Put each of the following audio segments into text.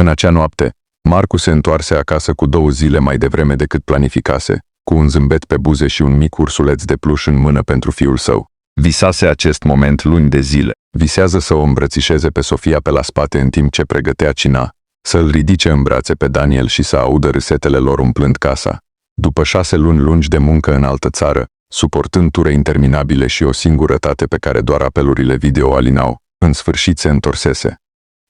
acea noapte, Marcu se întoarse acasă cu 2 zile mai devreme decât planificase, cu un zâmbet pe buze și un mic ursuleț de pluș în mână pentru fiul său. Visase acest moment luni de zile. Visează să o îmbrățișeze pe Sofia pe la spate în timp ce pregătea cina, să îl ridice în brațe pe Daniel și să audă râsetele lor umplând casa. După 6 luni lungi de muncă în altă țară, suportând ture interminabile și o singurătate pe care doar apelurile video alinau, în sfârșit se întorsese.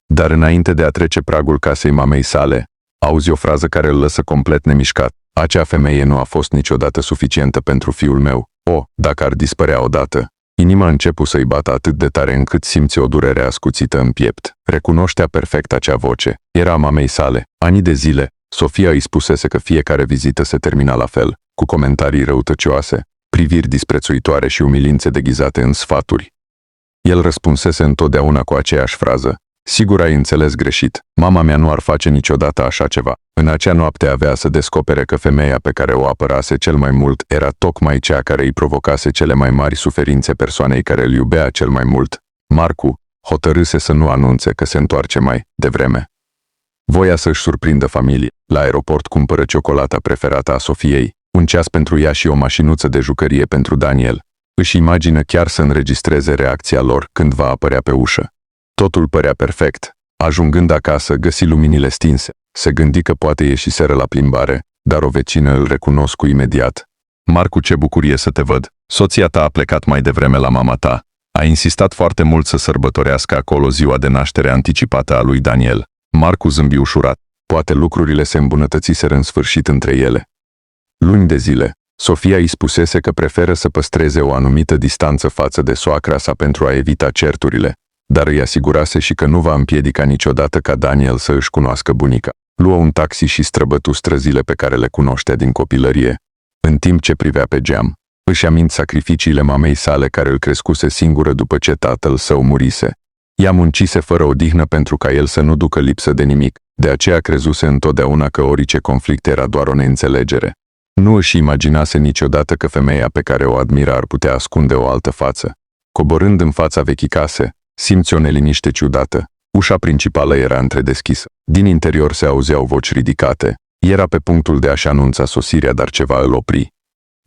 Dar înainte de a trece pragul casei mamei sale, auzi o frază care îl lăsă complet nemișcat. Acea femeie nu a fost niciodată suficientă pentru fiul meu. Dacă ar dispărea odată. Inima începu să-i bată atât de tare încât simți o durere ascuțită în piept. Recunoștea perfect acea voce. Era a mamei sale. Ani de zile, Sofia îi spusese că fiecare vizită se termina la fel, cu comentarii răutăcioase, priviri disprețuitoare și umilințe deghizate în sfaturi. El răspunsese întotdeauna cu aceeași frază. Sigur ai înțeles greșit, mama mea nu ar face niciodată așa ceva. În acea noapte avea să descopere că femeia pe care o apărase cel mai mult era tocmai cea care îi provocase cele mai mari suferințe persoanei care îl iubea cel mai mult. Marcu hotărâse să nu anunțe că se întoarce mai devreme. Voia să-și surprindă familie. La aeroport cumpără ciocolata preferată a Sofiei, un ceas pentru ea și o mașinuță de jucărie pentru Daniel. Își imagină chiar să înregistreze reacția lor când va apărea pe ușă. Totul părea perfect. Ajungând acasă, găsi luminile stinse. Se gândi că poate ieșiseră la plimbare, dar o vecină îl recunoscu imediat. Marcu, ce bucurie să te văd. Soția ta a plecat mai devreme la mama ta. A insistat foarte mult să sărbătorească acolo ziua de naștere anticipată a lui Daniel. Marcu zâmbi ușurat. Poate lucrurile se îmbunătățiseră în sfârșit între ele. Luni de zile, Sofia îi spusese că preferă să păstreze o anumită distanță față de soacra sa pentru a evita certurile, dar îi asigurase și că nu va împiedica niciodată ca Daniel să își cunoască bunica. Luă un taxi și străbătu străzile pe care le cunoștea din copilărie. În timp ce privea pe geam, își aminte sacrificiile mamei sale care îl crescuse singură după ce tatăl său murise. Ea muncise fără odihnă pentru ca el să nu ducă lipsă de nimic, de aceea crezuse întotdeauna că orice conflict era doar o neînțelegere. Nu își imaginase niciodată că femeia pe care o admira ar putea ascunde o altă față. Coborând în fața vechii case, simți o neliniște ciudată. Ușa principală era întredeschisă. Din interior se auzeau voci ridicate. Era pe punctul de a-și anunța sosirea, dar ceva îl opri.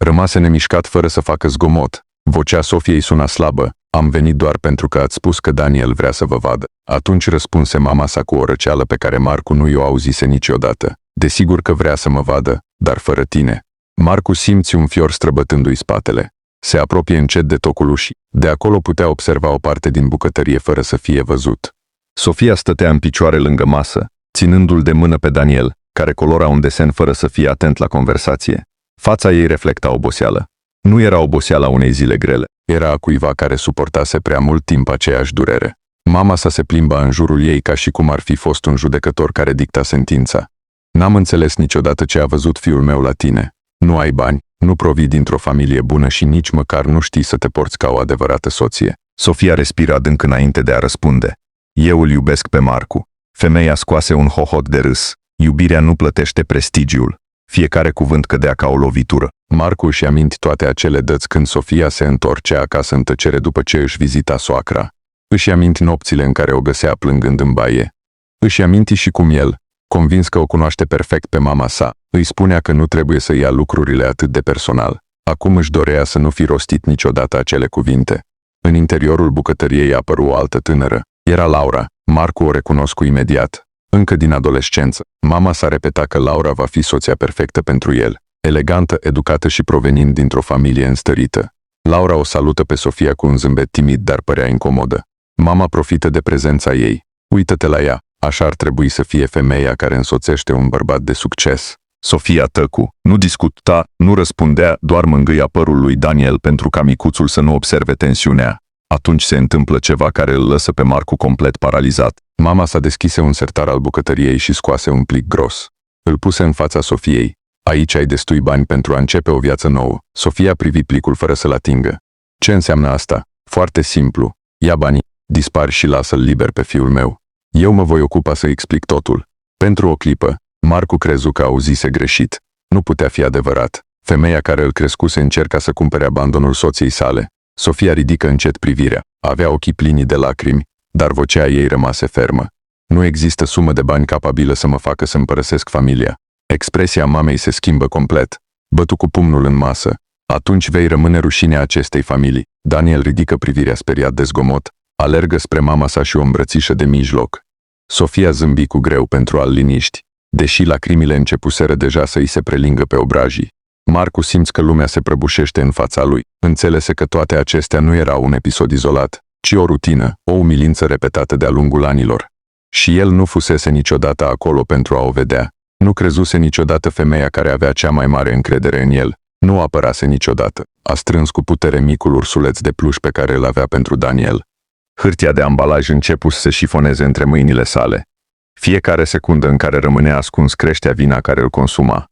Rămase nemișcat fără să facă zgomot. Vocea Sofiei suna slabă. Am venit doar pentru că ați spus că Daniel vrea să vă vadă. Atunci răspunse mama sa cu o răceală pe care Marcu nu i-o auzise niciodată. Desigur că vrea să mă vadă, dar fără tine. Marcu simți un fior străbătându-i spatele. Se apropie încet de tocul ușii. De acolo putea observa o parte din bucătărie fără să fie văzut. Sofia stătea în picioare lângă masă, ținându-l de mână pe Daniel, care colora un desen fără să fie atent la conversație. Fața ei reflecta oboseală. Nu era oboseala unei zile grele. Era a cuiva care suportase prea mult timp aceeași durere. Mama sa se plimba în jurul ei ca și cum ar fi fost un judecător care dicta sentința. N-am înțeles niciodată ce a văzut fiul meu la tine. Nu ai bani, nu provii dintr-o familie bună și nici măcar nu știi să te porți ca o adevărată soție. Sofia respira adânc înainte de a răspunde. Eu îl iubesc pe Marcu. Femeia scoase un hohot de râs. Iubirea nu plătește prestigiul. Fiecare cuvânt cădea ca o lovitură. Marcu își aminti toate acele dăți când Sofia se întorcea acasă în tăcere după ce își vizita soacra. Își aminti nopțile în care o găsea plângând în baie. Își aminti și cum el, convins că o cunoaște perfect pe mama sa, îi spunea că nu trebuie să ia lucrurile atât de personal. Acum își dorea să nu fi rostit niciodată acele cuvinte. În interiorul bucătăriei apăru o altă tânără. Era Laura. Marcu o recunoscu imediat. Încă din adolescență, mama sa repeta că Laura va fi soția perfectă pentru el. Elegantă, educată și provenind dintr-o familie înstărită. Laura o salută pe Sofia cu un zâmbet timid, dar părea incomodă. Mama profită de prezența ei. Uită-te la ea. Așa ar trebui să fie femeia care însoțește un bărbat de succes. Sofia tăcu, nu discuta, nu răspundea, doar mângâia părul lui Daniel pentru ca micuțul să nu observe tensiunea. Atunci se întâmplă ceva care îl lăsă pe Marcu complet paralizat. Mama sa deschise un sertar al bucătăriei și scoase un plic gros. Îl puse în fața Sofiei. Aici ai destui bani pentru a începe o viață nouă. Sofia privi plicul fără să-l atingă. Ce înseamnă asta? Foarte simplu. Ia banii, dispari și lasă-l liber pe fiul meu. Eu mă voi ocupa să explic totul. Pentru o clipă, Marcu crezu că auzise greșit. Nu putea fi adevărat. Femeia care îl crescuse încerca să cumpere abandonul soției sale. Sofia ridică încet privirea. Avea ochii plini de lacrimi, dar vocea ei rămase fermă. Nu există sumă de bani capabilă să mă facă să-mi părăsesc familia. Expresia mamei se schimbă complet. Bătu cu pumnul în masă. Atunci vei rămâne rușinea acestei familii. Daniel ridică privirea speriat de zgomot, alergă spre mama sa și o îmbrățișă de mijloc. Sofia zâmbi cu greu pentru a-l liniști, deși lacrimile începuseră deja să îi se prelingă pe obrajii. Marcu simți că lumea se prăbușește în fața lui. Înțelese că toate acestea nu erau un episod izolat, ci o rutină, o umilință repetată de-a lungul anilor. Și el nu fusese niciodată acolo pentru a o vedea. Nu crezuse niciodată femeia care avea cea mai mare încredere în el. Nu apărase niciodată. A strâns cu putere micul ursuleț de pluș pe care îl avea pentru Daniel. Hârtia de ambalaj începu să se șifoneze între mâinile sale. Fiecare secundă în care rămânea ascuns creștea vina care îl consuma.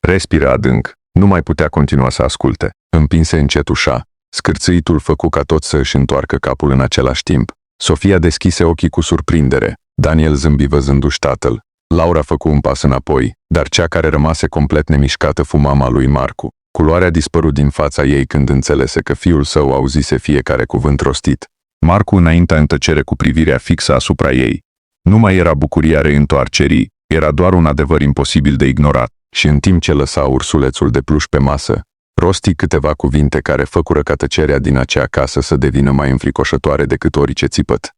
Respiră adânc. Nu mai putea continua să asculte. Împinse încet ușa. Scârțâitul făcu ca tot să își întoarcă capul în același timp. Sofia deschise ochii cu surprindere. Daniel zâmbi văzându-și tatăl. Laura făcu un pas înapoi, dar cea care rămase complet nemișcată fu mama lui Marcu. Culoarea dispărut din fața ei când înțelese că fiul său auzise fiecare cuvânt rostit. Marcu înaintea în tăcere cu privirea fixă asupra ei. Nu mai era bucuria reîntoarcerii, era doar un adevăr imposibil de ignorat. Și în timp ce lăsa ursulețul de pluș pe masă, rosti câteva cuvinte care făcură ca tăcerea din acea casă să devină mai înfricoșătoare decât orice țipăt.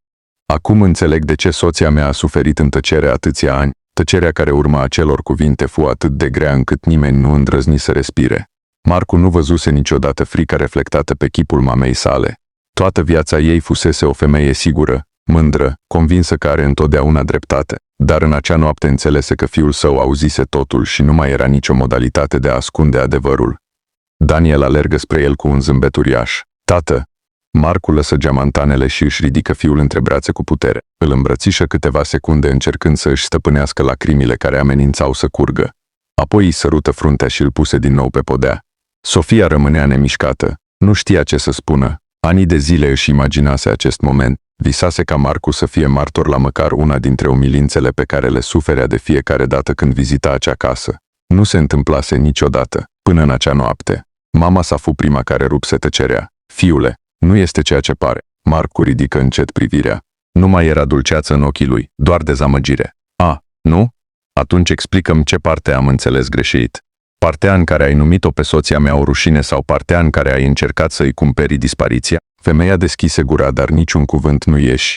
Acum înțeleg de ce soția mea a suferit în tăcere atâția ani. Tăcerea care urma acelor cuvinte fu atât de grea încât nimeni nu îndrăzni să respire. Marcu nu văzuse niciodată frica reflectată pe chipul mamei sale. Toată viața ei fusese o femeie sigură, mândră, convinsă că are întotdeauna dreptate. Dar în acea noapte înțelese că fiul său auzise totul și nu mai era nicio modalitate de a ascunde adevărul. Daniel alergă spre el cu un zâmbet uriaș. Tată! Marcu lăsă geamantanele și își ridică fiul între brațe cu putere. Îl îmbrățișă câteva secunde încercând să își stăpânească lacrimile care amenințau să curgă. Apoi îi sărută fruntea și îl puse din nou pe podea. Sofia rămânea nemișcată. Nu știa ce să spună. Anii de zile își imaginase acest moment. Visase ca Marcu să fie martor la măcar una dintre umilințele pe care le suferea de fiecare dată când vizita acea casă. Nu se întâmplase niciodată, până în acea noapte. Mama sa fu prima care rupse tăcerea. Fiule, nu este ceea ce pare. Marcu ridică încet privirea. Nu mai era dulceață în ochii lui, doar dezamăgire. A, nu? Atunci explică-mi ce parte am înțeles greșit. Partea în care ai numit-o pe soția mea o rușine sau partea în care ai încercat să-i cumperi dispariția? Femeia deschise gura, dar niciun cuvânt nu ieși.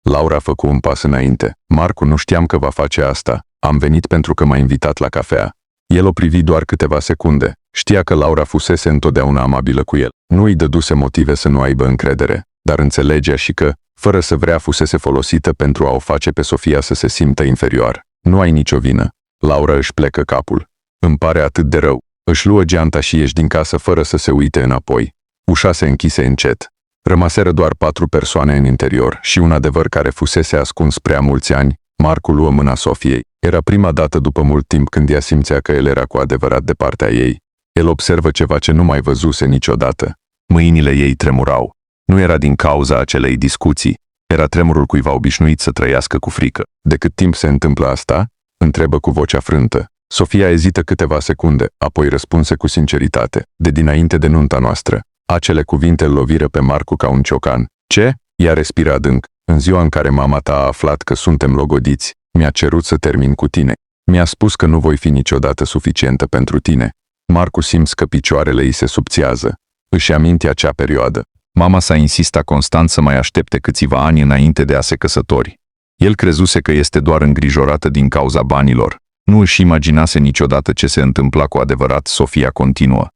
Laura făcu un pas înainte. Marcu, nu știam că va face asta. Am venit pentru că m-a invitat la cafea. El o privi doar câteva secunde. Știa că Laura fusese întotdeauna amabilă cu el. Nu îi dăduse motive să nu aibă încredere, dar înțelegea și că, fără să vrea, fusese folosită pentru a o face pe Sofia să se simtă inferior. Nu ai nicio vină. Laura își plecă capul. Îmi pare atât de rău. Își luă geanta și ieși din casă fără să se uite înapoi. Ușa se închise încet. Rămaseră doar 4 persoane în interior și un adevăr care fusese ascuns prea mulți ani. Marcu luă mâna Sofiei. Era prima dată după mult timp când ea simțea că el era cu adevărat de partea ei. El observă ceva ce nu mai văzuse niciodată. Mâinile ei tremurau. Nu era din cauza acelei discuții. Era tremurul cuiva obișnuit să trăiască cu frică. De cât timp se întâmplă asta? Întrebă cu vocea frântă. Sofia ezită câteva secunde, apoi răspunse cu sinceritate. De dinainte de nunta noastră. Acele cuvinte îl loviră pe Marcu ca un ciocan. Ce? Ea respiră adânc. În ziua în care mama ta a aflat că suntem logodiți, mi-a cerut să termin cu tine. Mi-a spus că nu voi fi niciodată suficientă pentru tine. Marcu simți că picioarele îi se subțiază. Își aminte acea perioadă. Mama sa insista constant să mai aștepte câțiva ani înainte de a se căsători. El crezuse că este doar îngrijorată din cauza banilor. Nu își imaginase niciodată ce se întâmpla cu adevărat. Sofia continuă.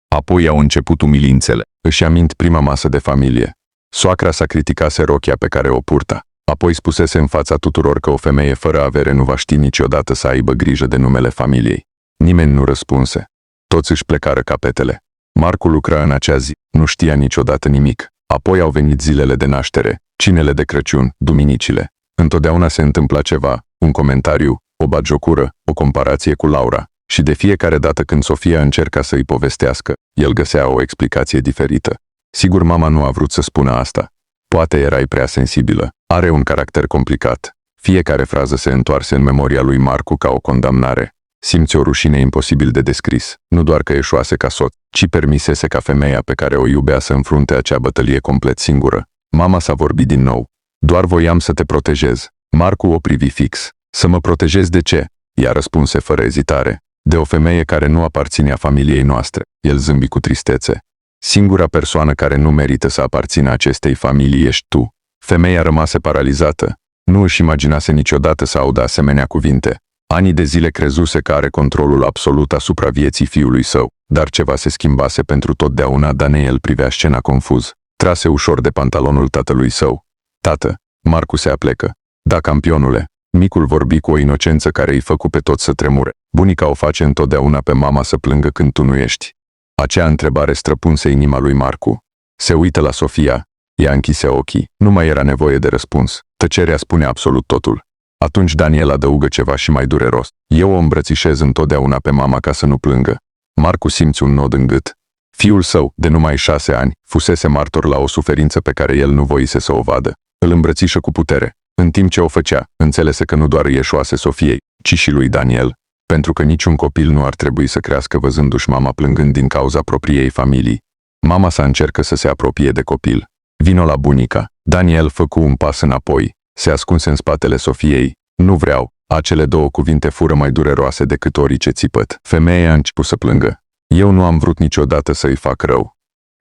Apoi au început umilințele. Își amint prima masă de familie. Soacra sa criticase rochia pe care o purta. Apoi spusese în fața tuturor că o femeie fără avere nu va ști niciodată să aibă grijă de numele familiei. Nimeni nu răspunse. Toți își plecară capetele. Marcu lucra în acea zi. Nu știa niciodată nimic. Apoi au venit zilele de naștere, cinele de Crăciun, duminicile. Întotdeauna se întâmpla ceva, un comentariu, o batjocură, o comparație cu Laura. Și de fiecare dată când Sofia încerca să îi povestească, el găsea o explicație diferită. Sigur, mama nu a vrut să spună asta. Poate erai prea sensibilă. Are un caracter complicat. Fiecare frază se întoarse în memoria lui Marcu ca o condamnare. Simți o rușine imposibil de descris. Nu doar că eșuase ca soț, ci permisese ca femeia pe care o iubea să înfrunte acea bătălie complet singură. Mama s-a vorbit din nou. Doar voiam să te protejez. Marcu o privi fix. Să mă protejez de ce? Ea răspunse fără ezitare. De o femeie care nu aparține familiei noastre. El zâmbi cu tristețe. Singura persoană care nu merită să aparțină acestei familii ești tu. Femeia rămase paralizată. Nu își imaginase niciodată să audă asemenea cuvinte. Ani de zile crezuse că are controlul absolut asupra vieții fiului său, dar ceva se schimbase pentru totdeauna. Daniel privea scena confuz. Trase ușor de pantalonul tatălui său. Tată, Marcu se aplecă. Da, campionule. Micul vorbi cu o inocență care îi făcu pe toți să tremure. Bunica o face întotdeauna pe mama să plângă când tu nu ești. Acea întrebare străpunse inima lui Marcu. Se uită la Sofia. Ea închise ochii. Nu mai era nevoie de răspuns. Tăcerea spune absolut totul. Atunci Daniel adăugă ceva și mai dureros. Eu o îmbrățișez întotdeauna pe mama ca să nu plângă. Marcu simți un nod în gât. Fiul său, de numai 6 ani, fusese martor la o suferință pe care el nu voise să o vadă. Îl îmbrățișă cu putere. În timp ce o făcea, înțelese că nu doar îi eșuase Sofiei, ci și lui Daniel, pentru că niciun copil nu ar trebui să crească văzându-și mama plângând din cauza propriei familii. Mama sa încercă să se apropie de copil. Vino la bunica. Daniel făcu un pas înapoi. Se ascunse în spatele Sofiei. Nu vreau. Acele două cuvinte fură mai dureroase decât orice țipăt. Femeia a început să plângă. Eu nu am vrut niciodată să-i fac rău.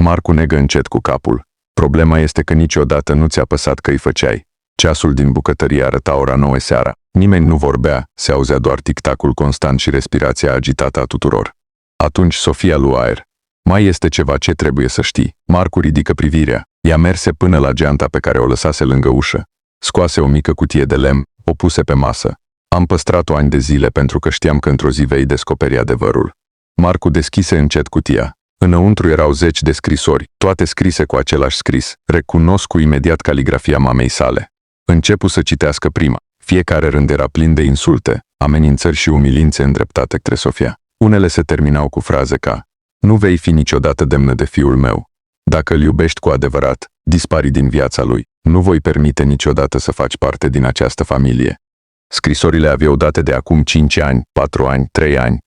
Marcu negă încet cu capul. Problema este că niciodată nu ți-a păsat că îi făceai. Ceasul din bucătărie arăta ora 9 seara. Nimeni nu vorbea, se auzea doar tic-tacul constant și respirația agitată a tuturor. Atunci Sofia lua aer. Mai este ceva ce trebuie să știi. Marcu ridică privirea. Ea merse până la geanta pe care o lăsase lângă ușă. Scoase o mică cutie de lemn, o puse pe masă. Am păstrat-o ani de zile pentru că știam că într-o zi vei descoperi adevărul. Marcu deschise încet cutia. Înăuntru erau 10 de scrisori, toate scrise cu același scris. Recunosc imediat caligrafia mamei sale. Începu să citească prima. Fiecare rând era plin de insulte, amenințări și umilințe îndreptate către Sofia. Unele se terminau cu fraze ca: nu vei fi niciodată demnă de fiul meu. Dacă îl iubești cu adevărat, dispari din viața lui. Nu voi permite niciodată să faci parte din această familie. Scrisorile aveau date de acum 5 ani, 4 ani, 3 ani.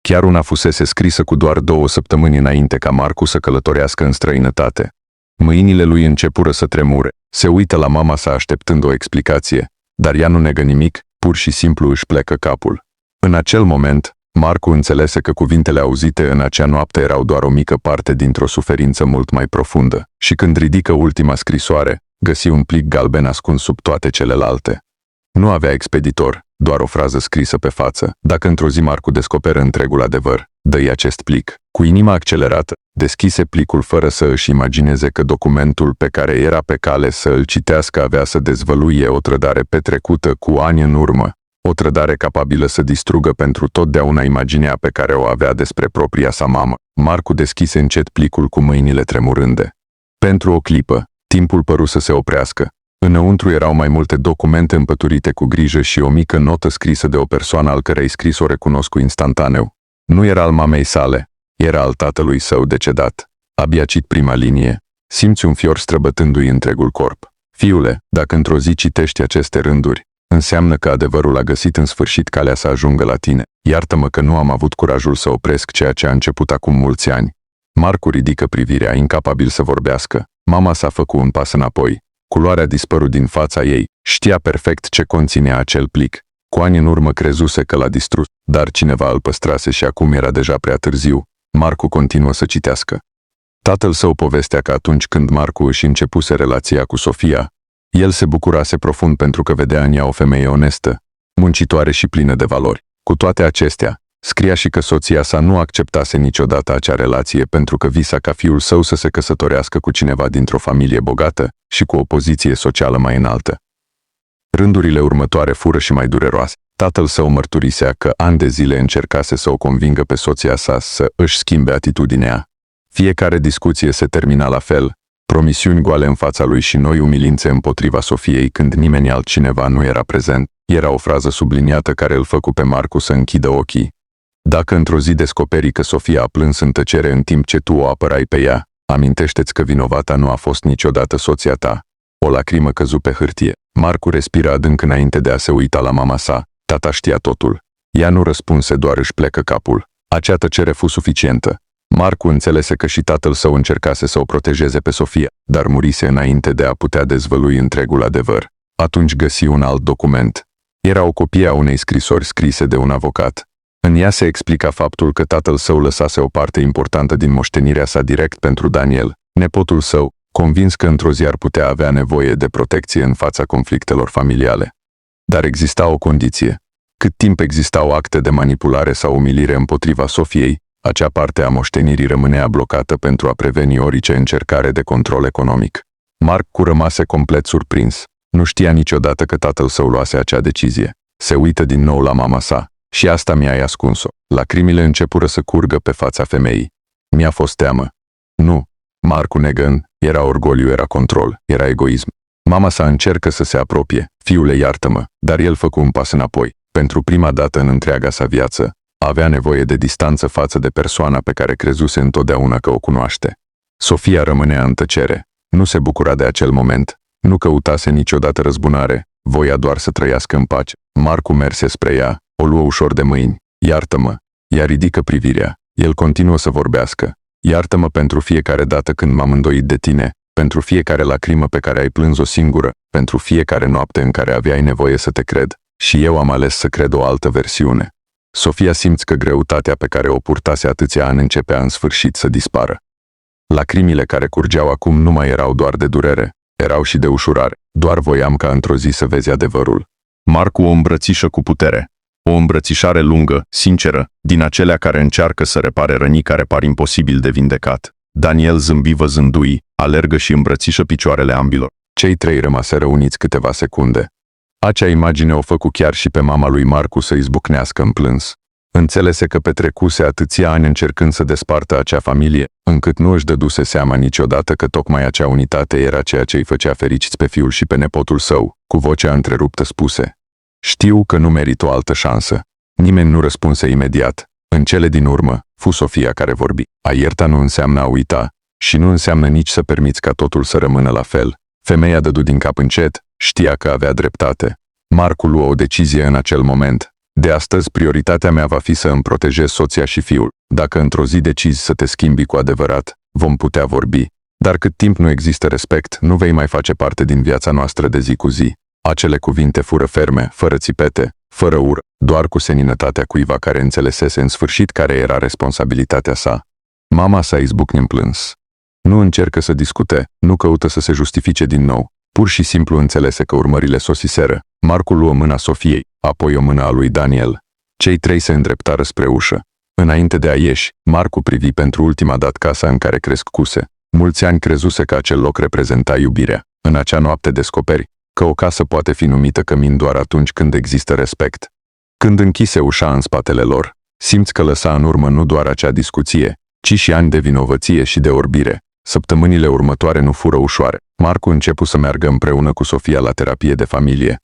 Chiar una fusese scrisă cu doar 2 săptămâni înainte ca Marcu să călătorească în străinătate. Mâinile lui începură să tremure. Se uită la mama sa așteptând o explicație, dar ea nu negă nimic, pur și simplu își plecă capul. În acel moment, Marcu înțelese că cuvintele auzite în acea noapte erau doar o mică parte dintr-o suferință mult mai profundă, și când ridică ultima scrisoare, găsi un plic galben ascuns sub toate celelalte. Nu avea expeditor, doar o frază scrisă pe față. Dacă într-o zi Marcu descoperă întregul adevăr, dă-i acest plic. Cu inima accelerată, deschise plicul fără să își imagineze că documentul pe care era pe cale să îl citească avea să dezvăluie o trădare petrecută cu ani în urmă. O trădare capabilă să distrugă pentru totdeauna imaginea pe care o avea despre propria sa mamă. Marcu deschise încet plicul cu mâinile tremurânde. Pentru o clipă, timpul păru să se oprească. Înăuntru erau mai multe documente împăturite cu grijă și o mică notă scrisă de o persoană al cărei scris o recunosc cu instantaneu. Nu era al mamei sale, era al tatălui său decedat. Abia cit prima linie. Simți un fior străbătându-i întregul corp. Fiule, dacă într-o zi citești aceste rânduri, înseamnă că adevărul a găsit în sfârșit calea să ajungă la tine. Iartă-mă că nu am avut curajul să opresc ceea ce a început acum mulți ani. Marcu ridică privirea, incapabil să vorbească. Mama s-a făcut un pas înapoi. Culoarea dispărut din fața ei. Știa perfect ce conținea acel plic. Cu ani în urmă crezuse că l-a distrus, dar cineva îl păstrase și acum era deja prea târziu. Marcu continuă să citească. Tatăl său povestea că atunci când Marcu își începuse relația cu Sofia, el se bucurase profund pentru că vedea în ea o femeie onestă, muncitoare și plină de valori. Cu toate acestea, scria și că soția sa nu acceptase niciodată acea relație pentru că visa ca fiul său să se căsătorească cu cineva dintr-o familie bogată și cu o poziție socială mai înaltă. Rândurile următoare fură și mai dureroase. Tatăl său mărturisea că ani de zile încercase să o convingă pe soția sa să își schimbe atitudinea. Fiecare discuție se termina la fel, promisiuni goale în fața lui și noi umilințe împotriva Sofiei când nimeni altcineva nu era prezent. Era o frază subliniată care îl făcu pe Marcu să închidă ochii. Dacă într-o zi descoperi că Sofia a plâns în tăcere în timp ce tu o apărai pe ea, amintește-ți că vinovata nu a fost niciodată soția ta. O lacrimă căzu pe hârtie. Marcu respiră adânc înainte de a se uita la mama sa. Tata știa totul. Ea nu răspunse, doar își plecă capul. Acea tăcere fu suficientă. Marcu înțelese că și tatăl său încercase să o protejeze pe Sofia, dar murise înainte de a putea dezvălui întregul adevăr. Atunci găsi un alt document. Era o copie a unei scrisori scrise de un avocat. În ea se explica faptul că tatăl său lăsase o parte importantă din moștenirea sa direct pentru Daniel, nepotul său, convins că într-o zi ar putea avea nevoie de protecție în fața conflictelor familiale. Dar exista o condiție. Cât timp existau acte de manipulare sau umilire împotriva Sofiei, acea parte a moștenirii rămânea blocată pentru a preveni orice încercare de control economic. Marcu rămase complet surprins. Nu știa niciodată că tatăl său luase acea decizie. Se uită din nou la mama sa. Și asta mi-ai ascuns-o. Lacrimile începură să curgă pe fața femeii. Mi-a fost teamă. Nu. Marcu negă. Era orgoliu, era control, era egoism. Mama sa încercă să se apropie. Fiule, iartă-mă. Dar el făcu un pas înapoi. Pentru prima dată în întreaga sa viață, avea nevoie de distanță față de persoana pe care crezuse întotdeauna că o cunoaște. Sofia rămânea în tăcere. Nu se bucura de acel moment. Nu căutase niciodată răzbunare. Voia doar să trăiască în pace. Marcu merse spre ea, o luă ușor de mâini. Iartă-mă. Ea ridică privirea. El continuă să vorbească. Iartă-mă pentru fiecare dată când m-am îndoit de tine, pentru fiecare lacrimă pe care ai plâns-o singură, pentru fiecare noapte în care aveai nevoie să te cred. Și eu am ales să cred o altă versiune. Sofia simți că greutatea pe care o purtase atâția ani începea în sfârșit să dispară. Lacrimile care curgeau acum nu mai erau doar de durere, erau și de ușurare. Doar voiam ca într-o zi să vezi adevărul. Marcu o îmbrățișă cu putere. O îmbrățișare lungă, sinceră, din acelea care încearcă să repare rănii care par imposibil de vindecat. Daniel zâmbi văzându-i, alergă și îmbrățișă picioarele ambilor. Cei trei rămaseră uniți câteva secunde. Acea imagine o făcu chiar și pe mama lui Marcu să izbucnească în plâns. Înțelese că petrecuse atâția ani încercând să despartă acea familie, încât nu își dăduse seama niciodată că tocmai acea unitate era ceea ce îi făcea fericiți pe fiul și pe nepotul său. Cu vocea întreruptă spuse: știu că nu merit o altă șansă. Nimeni nu răspunse imediat. În cele din urmă, fu Sofia care vorbi. A ierta nu înseamnă a uita și nu înseamnă nici să permiți ca totul să rămână la fel. Femeia dădu din cap încet, știa că avea dreptate. Marcu luă o decizie în acel moment. De astăzi prioritatea mea va fi să îmi protejez soția și fiul. Dacă într-o zi decizi să te schimbi cu adevărat, vom putea vorbi. Dar cât timp nu există respect, nu vei mai face parte din viața noastră de zi cu zi. Acele cuvinte fură ferme, fără țipete, fără ură, doar cu seninătatea cuiva care înțelesese în sfârșit care era responsabilitatea sa. Mama sa izbucni în plâns. Nu încercă să discute, nu căută să se justifice din nou. Pur și simplu înțelese că urmările sosiseră. Marcu luă mâna Sofiei, apoi o mână a lui Daniel. Cei trei se îndreptară spre ușă. Înainte de a ieși, Marcu privi pentru ultima dată casa în care crescuse. Mulți ani crezuse că acel loc reprezenta iubirea. În acea noapte descoperi că o casă poate fi numită cămin doar atunci când există respect. Când închise ușa în spatele lor, simți că lăsa în urmă nu doar acea discuție, ci și ani de vinovăție și de orbire. Săptămânile următoare nu fură ușoare. Marcu începu să meargă împreună cu Sofia la terapie de familie.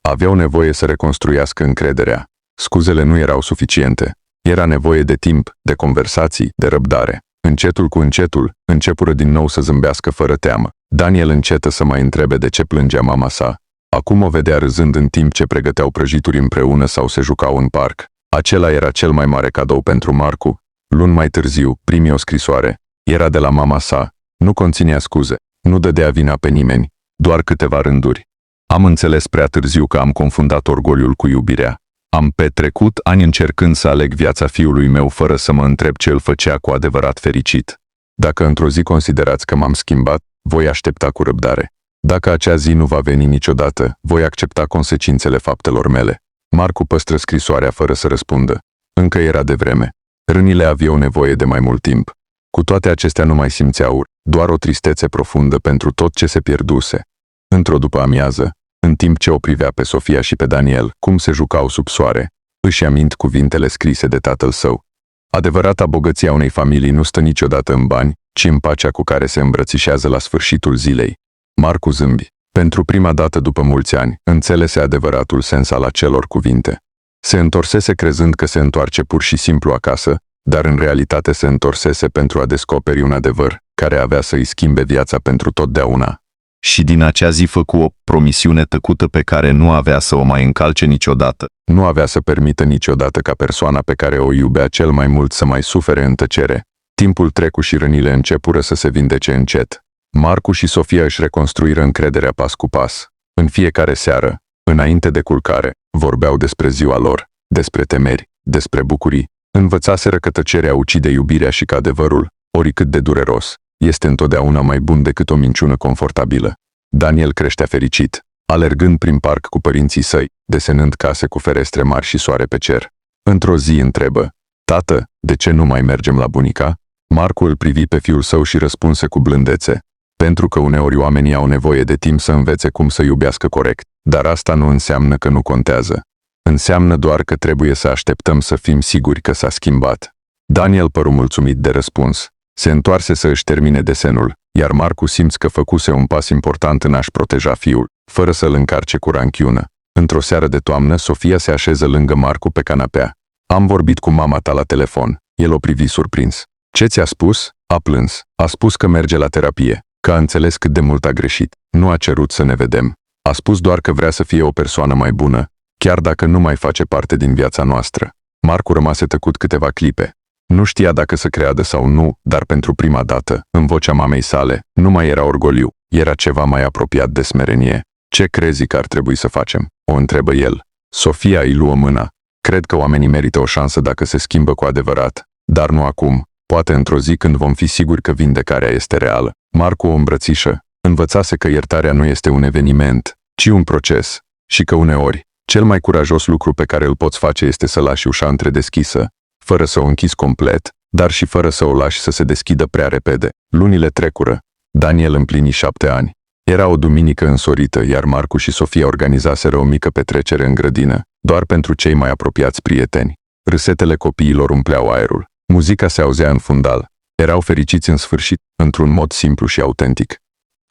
Aveau nevoie să reconstruiască încrederea. Scuzele nu erau suficiente. Era nevoie de timp, de conversații, de răbdare. Încetul cu încetul, începură din nou să zâmbească fără teamă. Daniel încetă să mai întrebe de ce plângea mama sa. Acum o vedea râzând în timp ce pregăteau prăjituri împreună sau se jucau în parc. Acela era cel mai mare cadou pentru Marcu. Luni mai târziu, primi o scrisoare. Era de la mama sa. Nu conținea scuze. Nu dădea vina pe nimeni. Doar câteva rânduri. Am înțeles prea târziu că am confundat orgoliul cu iubirea. Am petrecut ani încercând să aleg viața fiului meu fără să mă întreb ce îl făcea cu adevărat fericit. Dacă într-o zi considerați că m-am schimbat, voi aștepta cu răbdare. Dacă acea zi nu va veni niciodată, voi accepta consecințele faptelor mele. Marcu păstră scrisoarea fără să răspundă. Încă era devreme. Rănile aveau nevoie de mai mult timp. Cu toate acestea nu mai simțea ură, doar o tristețe profundă pentru tot ce se pierduse. Într-o după-amiază, în timp ce o privea pe Sofia și pe Daniel, cum se jucau sub soare, își amint cuvintele scrise de tatăl său. Adevărata bogăție a unei familii nu stă niciodată în bani, ci în pacea cu care se îmbrățișează la sfârșitul zilei. Marcu zâmbi. Pentru prima dată după mulți ani, înțelese adevăratul sens al acelor cuvinte. Se întorsese crezând că se întoarce pur și simplu acasă, dar în realitate se întorsese pentru a descoperi un adevăr, care avea să îi schimbe viața pentru totdeauna. Și din acea zi făcu o promisiune tăcută pe care nu avea să o mai încalce niciodată. Nu avea să permită niciodată ca persoana pe care o iubea cel mai mult să mai sufere în tăcere. Timpul trecu și rănile începură să se vindece încet. Marcu și Sofia își reconstruiră încrederea pas cu pas. În fiecare seară, înainte de culcare, vorbeau despre ziua lor, despre temeri, despre bucurii. Învățaseră că tăcerea ucide iubirea și că adevărul, oricât de dureros, este întotdeauna mai bun decât o minciună confortabilă. Daniel creștea fericit, alergând prin parc cu părinții săi, desenând case cu ferestre mari și soare pe cer. Într-o zi întrebă: "Tată, de ce nu mai mergem la bunica?" Marcu îl privi pe fiul său și răspunse cu blândețe: "Pentru că uneori oamenii au nevoie de timp să învețe cum să iubească corect, dar asta nu înseamnă că nu contează. Înseamnă doar că trebuie să așteptăm să fim siguri că s-a schimbat." Daniel păru mulțumit de răspuns. Se întoarse să își termine desenul, iar Marcu simți că făcuse un pas important în a-și proteja fiul, fără să-l încarce cu ranchiună. Într-o seară de toamnă, Sofia se așeză lângă Marcu pe canapea. "Am vorbit cu mama ta la telefon." El o privi surprins. "Ce ți-a spus?" A plâns. "A spus că merge la terapie, că a înțeles cât de mult a greșit. Nu a cerut să ne vedem. A spus doar că vrea să fie o persoană mai bună, chiar dacă nu mai face parte din viața noastră." Marcu rămase tăcut câteva clipe. Nu știa dacă să creadă sau nu, dar pentru prima dată, în vocea mamei sale, nu mai era orgoliu, era ceva mai apropiat de smerenie. "Ce crezi că ar trebui să facem?" o întrebă el. Sofia îi luă mâna. "Cred că oamenii merită o șansă dacă se schimbă cu adevărat, dar nu acum, poate într-o zi când vom fi siguri că vindecarea este reală." Marcu o îmbrățișă. Învățase că iertarea nu este un eveniment, ci un proces, și că uneori, cel mai curajos lucru pe care îl poți face este să lași ușa întredeschisă, fără să o închizi complet, dar și fără să o lași să se deschidă prea repede. Lunile trecură. Daniel împlini 7 ani. Era o duminică însorită, iar Marcu și Sofia organizaseră o mică petrecere în grădină, doar pentru cei mai apropiați prieteni. Râsetele copiilor umpleau aerul. Muzica se auzea în fundal. Erau fericiți în sfârșit, într-un mod simplu și autentic.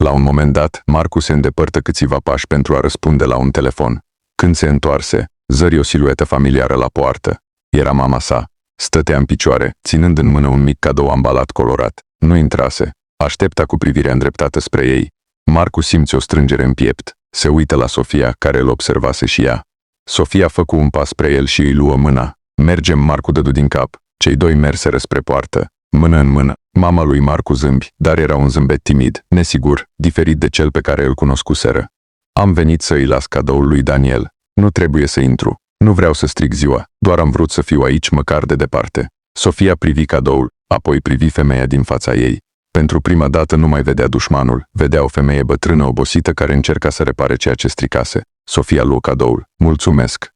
La un moment dat, Marcu se îndepărtă câțiva pași pentru a răspunde la un telefon. Când se întoarse, zări o siluetă familiară la poartă. Era mama sa. Stătea în picioare, ținând în mână un mic cadou ambalat colorat. Nu intrase. Aștepta cu privirea îndreptată spre ei. Marcu simți o strângere în piept. Se uită la Sofia, care îl observase și ea. Sofia făcu un pas spre el și îi luă mâna. "Mergem," Marcu dădu din cap. Cei doi merseră spre poartă, mână în mână. Mama lui Marcu zâmbi, dar era un zâmbet timid, nesigur, diferit de cel pe care îl cunoscuseră. "Am venit să îi las cadoul lui Daniel. Nu trebuie să intru. Nu vreau să strig ziua, doar am vrut să fiu aici măcar de departe." Sofia privi cadoul, apoi privi femeia din fața ei. Pentru prima dată nu mai vedea dușmanul, vedea o femeie bătrână obosită care încerca să repare ceea ce stricase. Sofia luă cadoul. "Mulțumesc."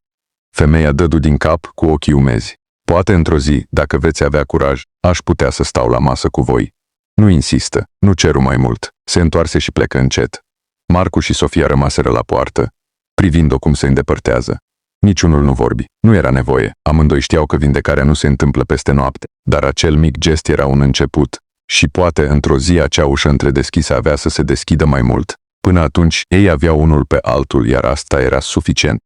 Femeia dădu din cap cu ochii umezi. "Poate într-o zi, dacă veți avea curaj, aș putea să stau la masă cu voi." "Nu insistă, nu ceru mai mult." Se întoarse și plecă încet. Marcu și Sofia rămaseră la poartă, privind-o cum se îndepărtează. Niciunul nu vorbi. Nu era nevoie. Amândoi știau că vindecarea nu se întâmplă peste noapte, dar acel mic gest era un început. Și poate, într-o zi, acea ușă întredeschisă avea să se deschidă mai mult. Până atunci, ei aveau unul pe altul, iar asta era suficient.